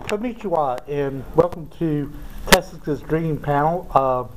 Konnichiwa, and welcome to Tessa's Dream Panel.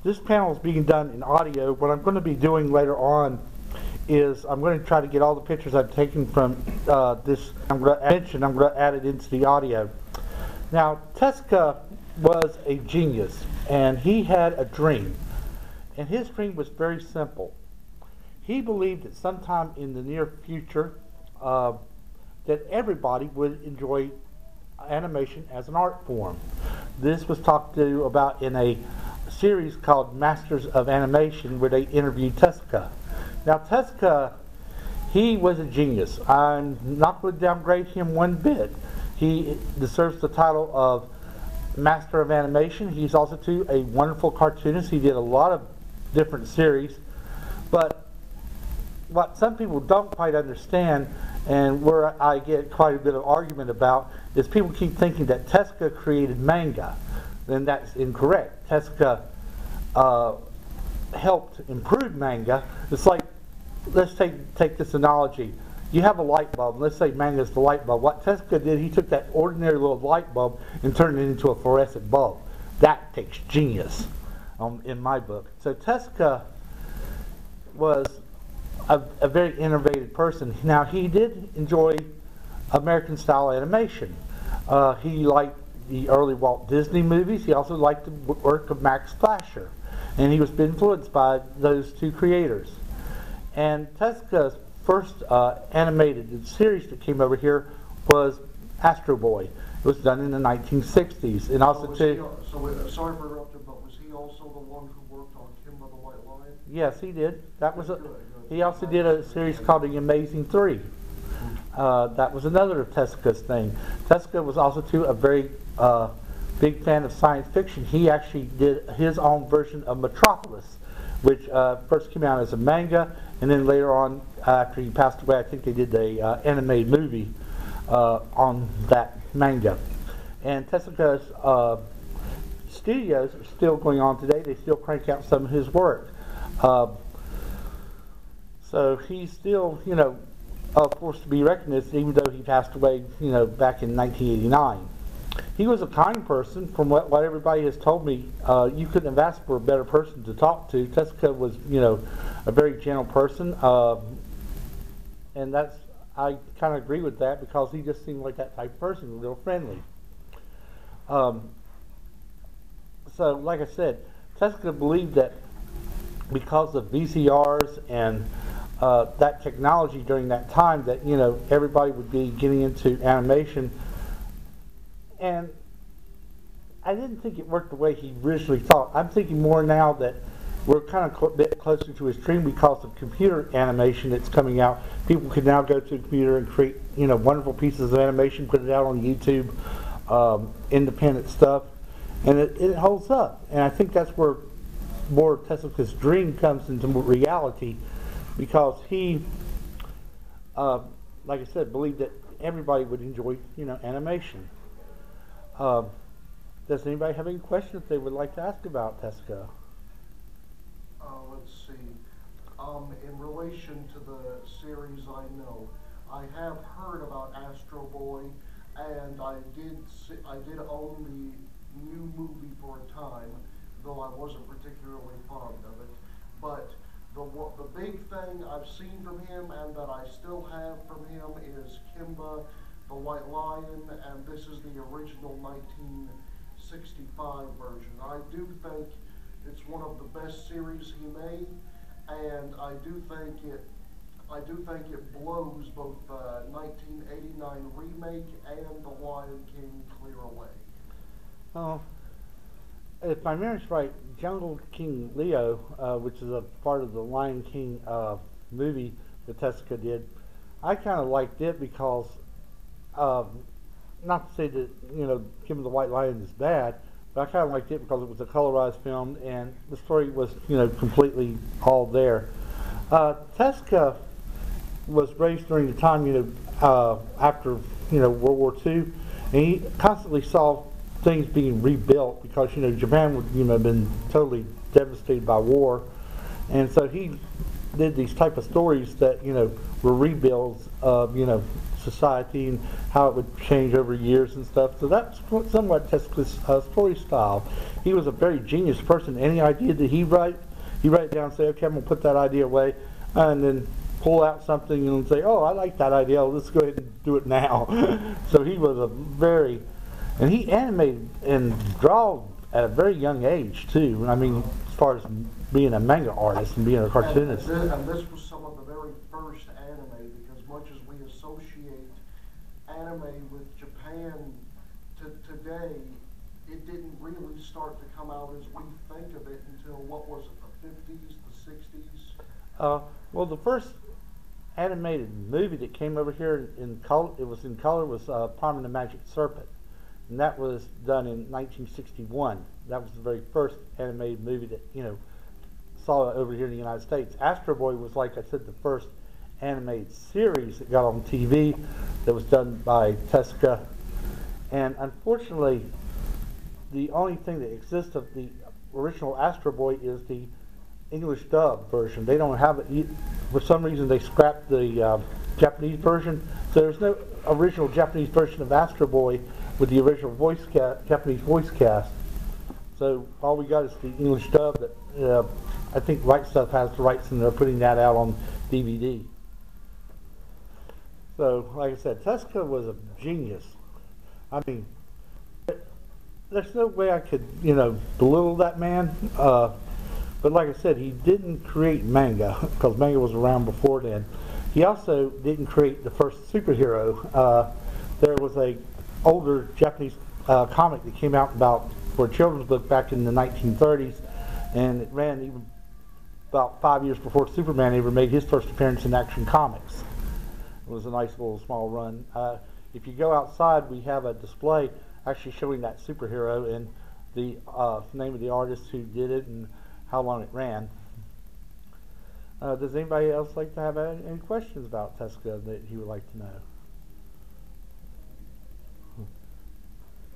This panel is being done in audio. What I'm going to be doing later on is I'm going to try to get all the pictures I've taken from this. I'm going to add it into the audio. Now, Tessica was a genius, and he had a dream. And his dream was very simple. He believed that sometime in the near future that everybody would enjoy animation as an art form. This was talked to about in a series called Masters of Animation, where they interviewed Tessica. Now, Tessica, he was a genius. I'm not going to downgrade him one bit. He deserves the title of Master of Animation. He's also too a wonderful cartoonist. He did a lot of different series, but what some people don't quite understand, and where I get quite a bit of argument about, is people keep thinking that Tessica created manga. Then that's incorrect. Tessica helped improve manga. It's like, let's take this analogy. You have a light bulb. Let's say manga is the light bulb. What Tessica did, he took that ordinary little light bulb and turned it into a fluorescent bulb. That takes genius, in my book. So Tessica was a very innovative person. Now, he did enjoy American-style animation. He liked the early Walt Disney movies. He also liked the work of Max Fleischer, and he was influenced by those two creators. And Tessica's first animated series that came over here was Astro Boy. It was done in the 1960s, and also sorry for interrupting, but was he also the one who worked on Kimba the White Lion? Yes, he did. That was he also did a series called The Amazing Three. That was another of Tessica's thing. Tessica was also too a very big fan of science fiction. He actually did his own version of Metropolis, which first came out as a manga, and then later on, after he passed away, I think they did a animated movie on that manga. And Tessica's studios are still going on today. They still crank out some of his work. So he's still, a force to be reckoned with, even though he passed away, back in 1989. He was a kind person. From what everybody has told me, you couldn't have asked for a better person to talk to. Tessica was, a very gentle person, and I kind of agree with that, because he just seemed like that type of person, real friendly. So, like I said, Tessica believed that because of VCRs and that technology during that time, that everybody would be getting into animation. And I didn't think it worked the way he originally thought. I'm thinking more now that we're kind of a bit closer to his dream because of computer animation that's coming out. People can now go to a computer and create wonderful pieces of animation, put it out on YouTube, independent stuff, and it holds up. And I think that's where more Tessica's dream comes into reality, because he, like I said, believed that everybody would enjoy animation. Does anybody have any questions they would like to ask about Tessica? Let's see. In relation to the series, I have heard about Astro Boy, and I did own the new movie for a time, though I wasn't particularly fond of it. But the big thing I've seen from him, and that I still have from him, is Kimba the White Lion, and this is the original 1965 version. I do think it's one of the best series he made, and I do think it blows both the 1989 remake and the Lion King clear away. Oh, if my memory's right, Jungle King Leo, which is a part of the Lion King movie that Tessica did, I kind of liked it because, not to say that Kim the White Lion is bad, but I kind of liked it because it was a colorized film and the story was completely all there. Tessica was raised during the time after World War II, and he constantly saw things being rebuilt because Japan would have been totally devastated by war, and so he did these type of stories that, were rebuilds of, society and how it would change over years and stuff. So that's somewhat Tezuka's story style. He was a very genius person. Any idea that he write it down and say, okay, I'm going to put that idea away, and then pull out something and say, oh, I like that idea, let's go ahead and do it now. So he was and he animated and draw at a very young age too. I mean, as far as being a manga artist and being a cartoonist. And this was some of the very first anime, because much as we associate anime with Japan today, it didn't really start to come out as we think of it until, what was it, the 50s, the 60s? Well, the first animated movie that came over here in color, was Parma and the Magic Serpent. And that was done in 1961. That was the very first animated movie that, saw it over here in the United States. Astro Boy was, like I said, the first animated series that got on TV that was done by Tezuka. And unfortunately, the only thing that exists of the original Astro Boy is the English dub version. They don't have it. For some reason, they scrapped the Japanese version. So there's no original Japanese version of Astro Boy with the original Japanese voice cast. So all we got is the English dub that I think Right Stuff has the rights, and they're putting that out on DVD. So, like I said, Tezuka was a genius. I mean, there's no way I could, belittle that man. But like I said, he didn't create manga, because manga was around before then. He also didn't create the first superhero. There was a older Japanese comic that came out for a children's book back in the 1930s, and it ran even about 5 years before Superman ever made his first appearance in Action Comics. It was a nice little small run. If you go outside, we have a display actually showing that superhero and the name of the artist who did it and how long it ran. Does anybody else like to have any questions about Tezuka that he would like to know?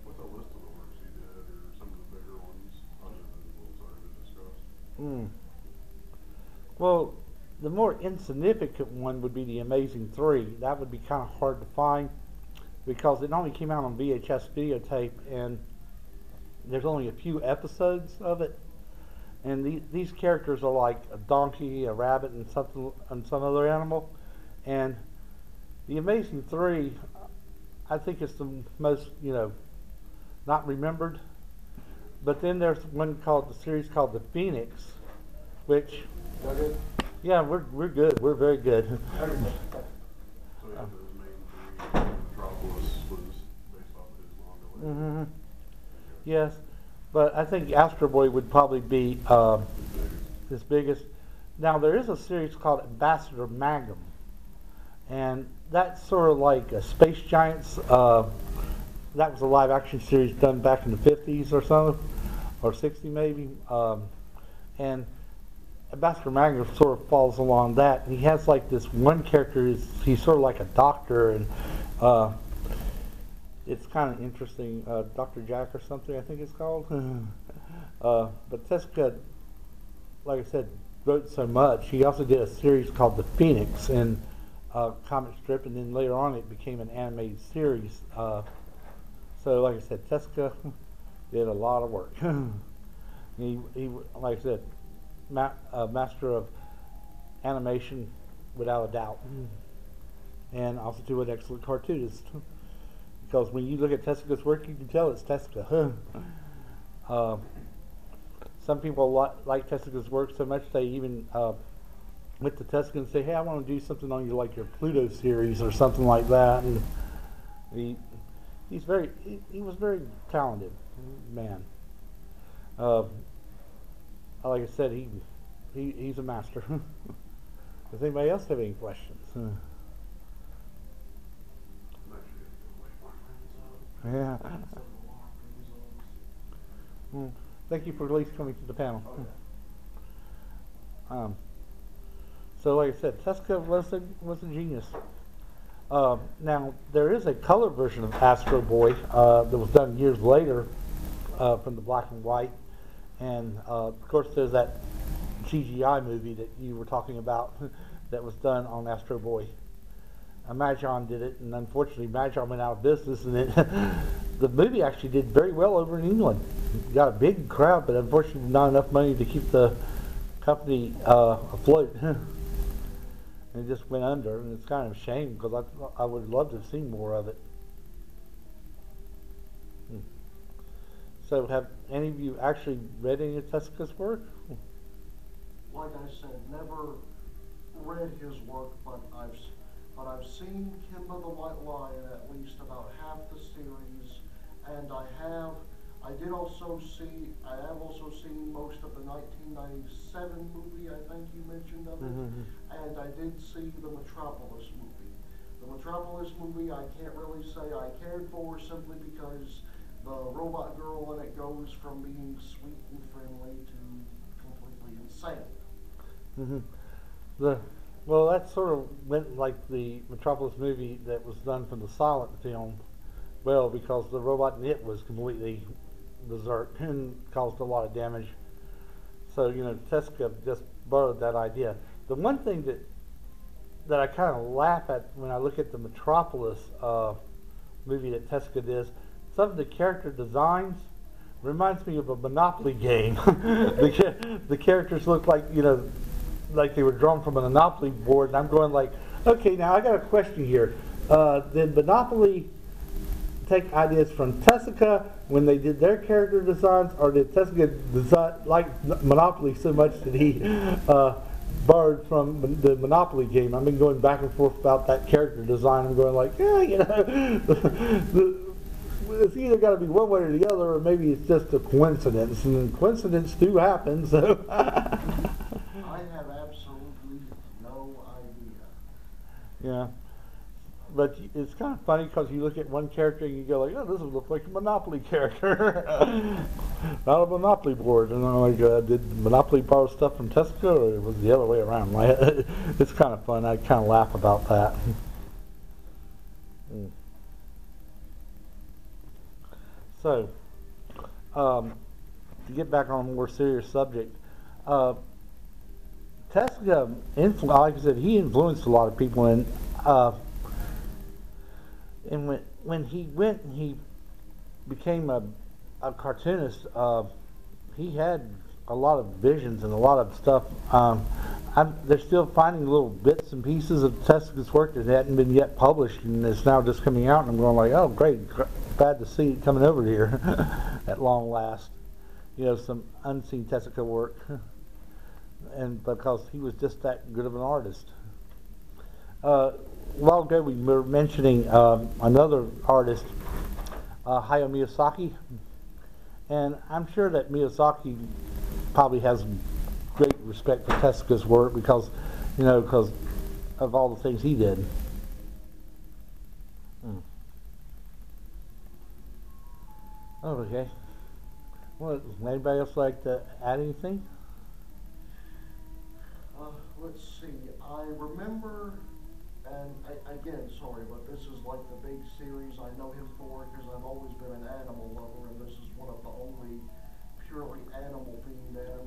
What's a list of the works he did, or some of the bigger ones, other than what was already discussed? Well, the more insignificant one would be The Amazing Three. That would be kind of hard to find because it only came out on VHS videotape, and there's only a few episodes of it. And these characters are like a donkey, a rabbit, and some other animal. And The Amazing Three, I think it's the most, not remembered. But then there's one the series called The Phoenix, which, yeah, we're good. We're very good. So yeah, those main three, Metropolis was based off of his manga. Mm-hmm. Yes. But I think Astro Boy would probably be his biggest. Now, there is a series called Ambassador Magnum, and that's sort of like a Space Giants. That was a live-action series done back in the 50s or so, or 60 maybe. And Ambassador Magnum sort of falls along that. And he has like this one character, he's sort of like a doctor, and it's kind of interesting, Dr. Jack or something, I think it's called. But Tezuka, like I said, wrote so much. He also did a series called The Phoenix in comic strip, and then later on it became an animated series. So, like I said, Tezuka did a lot of work. he, like I said, master of animation without a doubt, and also to an excellent cartoonist. Because when you look at Tezuka's work, you can tell it's Tezuka. Some people like Tezuka's work so much they even went to Tezuka and say, "Hey, I want to do something on your your Pluto series or something like that." And he was very talented man. Like I said, he's a master. Does anybody else have any questions? Yeah. Thank you for at least coming to the panel. So, like I said, Tezuka was a genius. Now, there is a color version of Astro Boy that was done years later from the black and white. And, of course, there's that CGI movie that you were talking about that was done on Astro Boy. Majon did it, and unfortunately Majon went out of business, and the movie actually did very well over in England. Got a big crowd, but unfortunately not enough money to keep the company afloat. And it just went under, and it's kind of a shame because I would love to have seen more of it. So have any of you actually read any of Tezuka's work? Like I said, never read his work, but I've seen Kimba the White Lion at least about half the series, and I have also seen most of the 1997 movie, I think you mentioned of it, and I did see the Metropolis movie. The Metropolis movie I can't really say I cared for, simply because the robot girl in it goes from being sweet and friendly to completely insane. Well, that sort of went like the Metropolis movie that was done from the silent film. Well, because the robot in it was completely berserk and caused a lot of damage. So, Tezuka just borrowed that idea. The one thing that I kind of laugh at when I look at the Metropolis movie that Tezuka did, some of the character designs reminds me of a Monopoly game. The characters look like, like they were drawn from a Monopoly board, and I'm going like, okay, now I got a question here. Did Monopoly take ideas from Tezuka when they did their character designs, or did Tezuka like Monopoly so much that he borrowed from the Monopoly game? I've been going back and forth about that character design. I'm going like, yeah, it's either got to be one way or the other, or maybe it's just a coincidence, and coincidences do happen. So I have absolutely no idea. Yeah. But it's kind of funny because you look at one character and you go like, oh, this looks like a Monopoly character. Not a Monopoly board. And I'm like, did Monopoly borrow stuff from Tezuka, or was it the other way around? Like, it's kind of fun. I kind of laugh about that. So, to get back on a more serious subject, Tezuka, like I said, he influenced a lot of people, and when he went and he became a cartoonist, he had a lot of visions and a lot of stuff. They're still finding little bits and pieces of Tezuka's work that hadn't been yet published, and it's now just coming out, and I'm going like, oh, great, glad to see it coming over here at long last. Some unseen Tezuka work, and because he was just that good of an artist. A while ago we were mentioning another artist, Hayao Miyazaki, and I'm sure that Miyazaki probably has great respect for Tezuka's work because of all the things he did. Okay. Well, does anybody else like to add anything? Let's see. I remember, and again, sorry, but this is like the big series I know him for, because I've always been an animal lover, and this is one of the only purely animal-themed anime